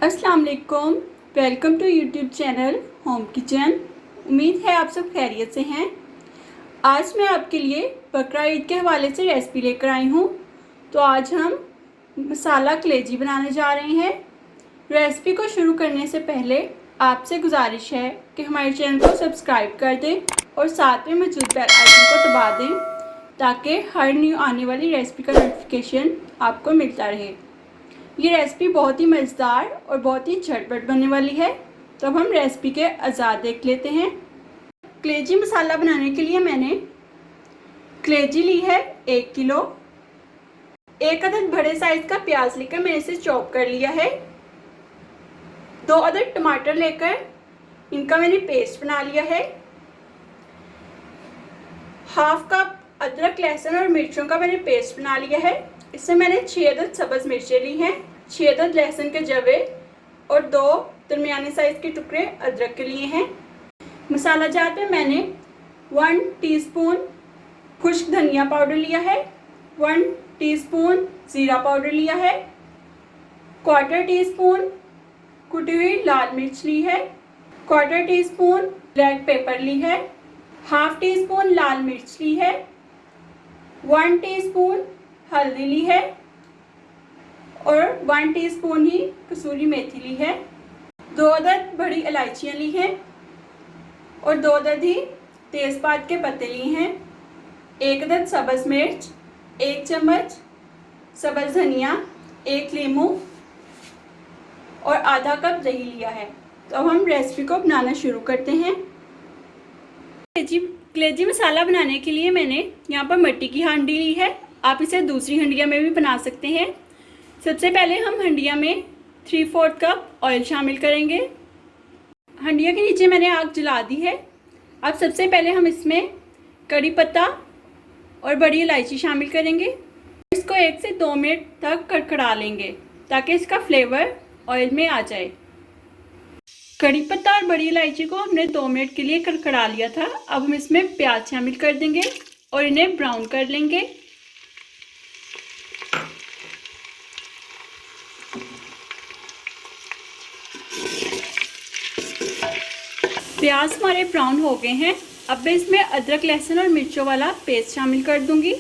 अस्सलाम वालेकुम। Welcome to YouTube channel home kitchen. उम्मीद है आप सब खैरियत से हैं। आज मैं आपके लिए बकरा ईद के हवाले से रेसिपी लेकर आई हूँ। तो आज हम मसाला कलेजी बनाने जा रहे हैं। रेसिपी को शुरू करने से पहले आपसे गुजारिश है कि हमारे चैनल को सब्सक्राइब कर दें और साथ में मौजूद बेल आइकन को दबा दें ताकि हर न्यू आने वाली रेसिपी का नोटिफिकेशन आपको मिलता रहे। ये रेसिपी बहुत ही मज़ेदार और बहुत ही झटपट बनने वाली है। तो अब हम रेसिपी के अज़ा देख लेते हैं। कलेजी मसाला बनाने के लिए मैंने कलेजी ली है 1 किलो। 1 अदद बड़े साइज़ का प्याज लेकर मैंने इसे चॉप कर लिया है। 2 अदद टमाटर लेकर इनका मैंने पेस्ट बना लिया है। हाफ कप अदरक, लहसुन और मिर्चों का मैंने पेस्ट बना लिया है। इसमें मैंने 6 अदद सब्ज़ मिर्चें ली हैं, 6 अदद लहसुन के जवे और 2 दरमियाने साइज़ के टुकड़े अदरक के लिए हैं। मसाला जार पे मैंने 1 टीस्पून खुश्क धनिया पाउडर लिया है, 1 टीस्पून ज़ीरा पाउडर लिया है, 1/4 टीस्पून कुटी हुई लाल मिर्च ली है, 1/4 टीस्पून ब्लैक पेपर ली है, हाफ टी स्पून लाल मिर्च ली है, 1 टीस्पून हल्दी ली है और 1 टीस्पून ही कसूरी मेथी ली है, 2 अदद बड़ी इलायचियाँ ली हैं और 2 अदद ही तेज़पात के पत्ते लिए हैं, 1 अदद सब्ज़ मिर्च, 1 चम्मच सब्ज़ धनिया, 1 लीमू और आधा कप दही लिया है। तो अब हम रेसिपी को बनाना शुरू करते हैं। कलेजी मसाला बनाने के लिए मैंने यहाँ पर मिट्टी की हांडी ली है। आप इसे दूसरी हंडिया में भी बना सकते हैं। सबसे पहले हम हंडिया में 3/4 कप ऑयल शामिल करेंगे। हंडिया के नीचे मैंने आग जला दी है। अब सबसे पहले हम इसमें कड़ी पत्ता और बड़ी इलायची शामिल करेंगे। इसको 1 से 2 मिनट तक कड़कड़ा लेंगे ताकि इसका फ्लेवर ऑयल में आ जाए। कड़ी पत्ता और बड़ी इलायची को हमने 2 मिनट के लिए कड़कड़ा लिया था। अब हम इसमें प्याज शामिल कर देंगे और इन्हें ब्राउन कर लेंगे। प्याज हमारे ब्राउन हो गए हैं। अब मैं इसमें अदरक, लहसुन और मिर्चों वाला पेस्ट शामिल कर दूंगी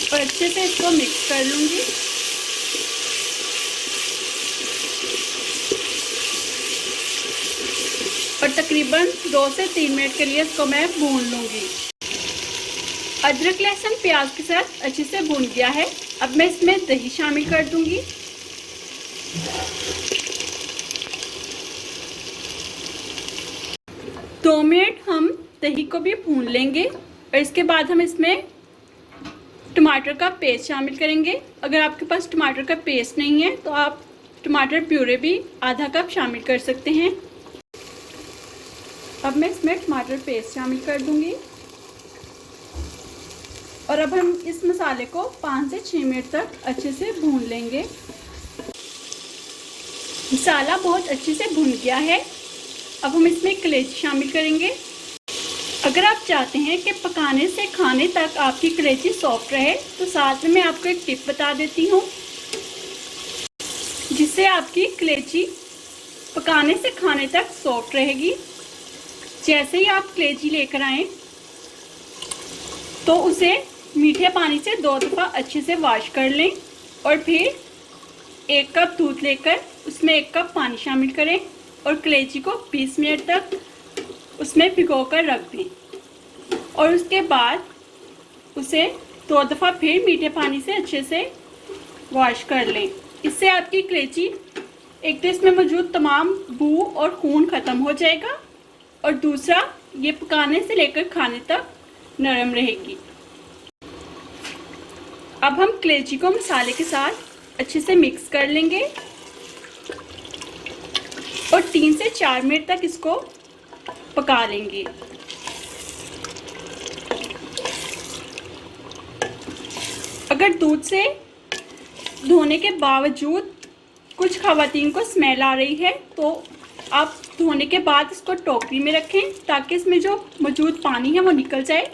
और अच्छे से इसको मिक्स कर लूंगी। और तकरीबन 2 से 3 मिनट के लिए इसको मैं भून लूंगी। अदरक, लहसुन प्याज के साथ अच्छे से भून गया है। अब मैं इसमें दही शामिल कर दूंगी। दो मिनट हम दही को भी भून लेंगे और इसके बाद हम इसमें टमाटर का पेस्ट शामिल करेंगे। अगर आपके पास टमाटर का पेस्ट नहीं है तो आप टमाटर प्यूरे भी आधा कप शामिल कर सकते हैं। अब मैं इसमें टमाटर पेस्ट शामिल कर दूंगी और अब हम इस मसाले को 5 से 6 मिनट तक अच्छे से भून लेंगे। मसाला बहुत अच्छे से भून गया है। अब हम इसमें कलेजी शामिल करेंगे। अगर आप चाहते हैं कि पकाने से खाने तक आपकी कलेजी सॉफ्ट रहे तो साथ में मैं आपको एक टिप बता देती हूँ जिससे आपकी कलेजी पकाने से खाने तक सॉफ्ट रहेगी। जैसे ही आप कलेजी लेकर आएँ तो उसे मीठे पानी से 2 दफ़ा अच्छे से वॉश कर लें और फिर 1 कप दूध लेकर उसमें 1 कप पानी शामिल करें और कलेजी को 20 मिनट तक उसमें भिगोकर रख दें और उसके बाद उसे 2 दफ़ा फिर मीठे पानी से अच्छे से वॉश कर लें। इससे आपकी कलेजी एक तो इसमें मौजूद तमाम बू और खून ख़त्म हो जाएगा और दूसरा ये पकाने से लेकर खाने तक नरम रहेगी। अब हम कलेजी को मसाले के साथ अच्छे से मिक्स कर लेंगे और 3 से 4 मिनट तक इसको पका लेंगे। अगर दूध से धोने के बावजूद कुछ ख़वातीन को स्मेल आ रही है तो आप धोने के बाद इसको टोकरी में रखें ताकि इसमें जो मौजूद पानी है वो निकल जाए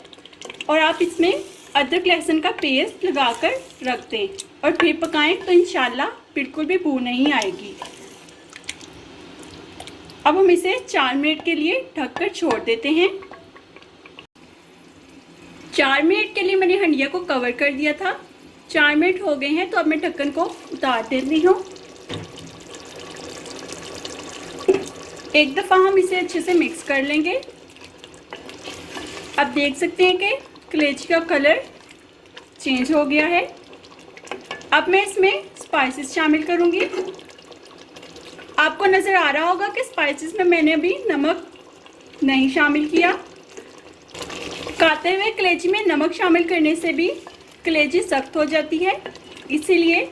और आप इसमें अदरक लहसुन का पेस्ट लगाकर रख दें। और फिर पकाएं तो इंशाल्लाह बिल्कुल भी बू नहीं आएगी। अब हम इसे 4 मिनट के लिए ढककर छोड़ देते हैं। 4 मिनट के लिए मैंने हंडिया को कवर कर दिया था। 4 मिनट हो गए हैं तो अब मैं ढक्कन को उतार देती हूँ। एक दफ़ा हम इसे अच्छे से मिक्स कर लेंगे। अब देख सकते हैं कि कलेजी का कलर चेंज हो गया है। अब मैं इसमें स्पाइसेस शामिल करूँगी। आपको नज़र आ रहा होगा कि स्पाइसेस में मैंने अभी नमक नहीं शामिल किया। पकाते हुए कलेजी में नमक शामिल करने से भी कलेजी सख्त हो जाती है, इसीलिए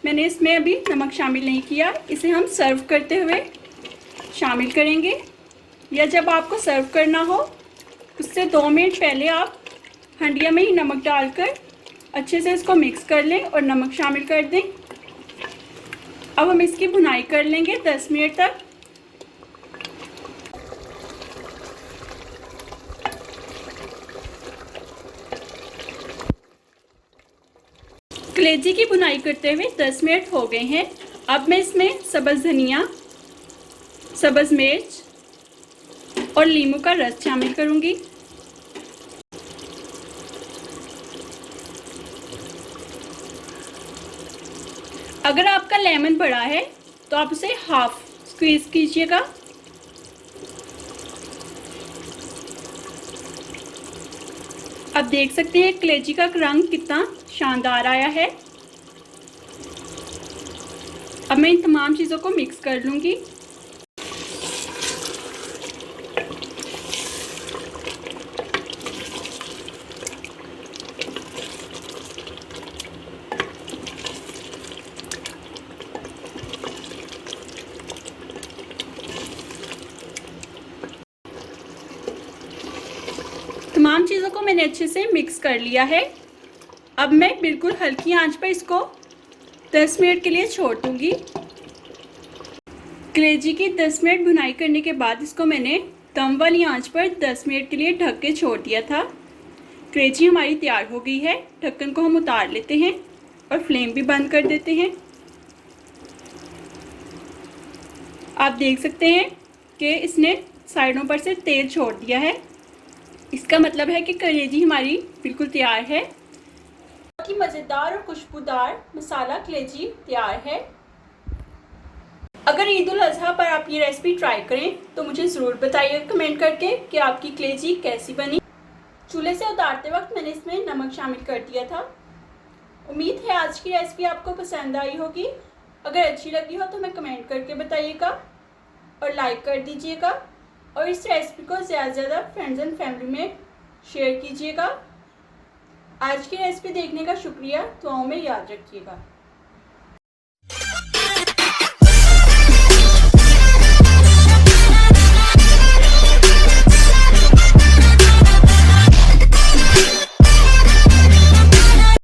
मैंने इसमें अभी नमक शामिल नहीं किया। इसे हम सर्व करते हुए शामिल करेंगे, या जब आपको सर्व करना हो उससे 2 मिनट पहले आप हंडिया में ही नमक डालकर अच्छे से इसको मिक्स कर लें और नमक शामिल कर दें। अब हम इसकी भुनाई कर लेंगे 10 मिनट तक। कलेजी की भुनाई करते हुए 10 मिनट हो गए हैं। अब मैं इसमें सब्ज़ धनिया, सब्ज़ मिर्च और नींबू का रस शामिल करूंगी। अगर आपका लेमन बड़ा है तो आप उसे हाफ स्क्वीज कीजिएगा। अब देख सकते हैं कलेजी का रंग कितना शानदार आया है। अब मैं इन तमाम चीज़ों को मिक्स कर लूँगी। तमाम चीज़ों को मैंने अच्छे से मिक्स कर लिया है। अब मैं बिल्कुल हल्की आंच पर इसको 10 मिनट के लिए छोड़ दूँगी। कलेजी की 10 मिनट भुनाई करने के बाद इसको मैंने दम वाली आंच पर 10 मिनट के लिए ढक के छोड़ दिया था। कलेजी हमारी तैयार हो गई है। ढक्कन को हम उतार लेते हैं और फ्लेम भी बंद कर देते हैं। आप देख सकते हैं कि इसने साइडों पर से तेल छोड़ दिया है। इसका मतलब है कि कलेजी हमारी बिल्कुल तैयार है। बहुत ही मज़ेदार और खुशबूदार मसाला कलेजी तैयार है। अगर ईद उल अज़हा पर आप ये रेसिपी ट्राई करें तो मुझे ज़रूर बताइए कमेंट करके कि आपकी कलेजी कैसी बनी। चूल्हे से उतारते वक्त मैंने इसमें नमक शामिल कर दिया था। उम्मीद है आज की रेसिपी आपको पसंद आई होगी। अगर अच्छी लगी हो तो हमें कमेंट करके बताइएगा और लाइक कर दीजिएगा, और इस रेसिपी को ज़्यादा से ज़्यादा फ्रेंड्स एंड फैमिली में शेयर कीजिएगा। आज की रेसिपी देखने का शुक्रिया। दुआओं में याद रखिएगा।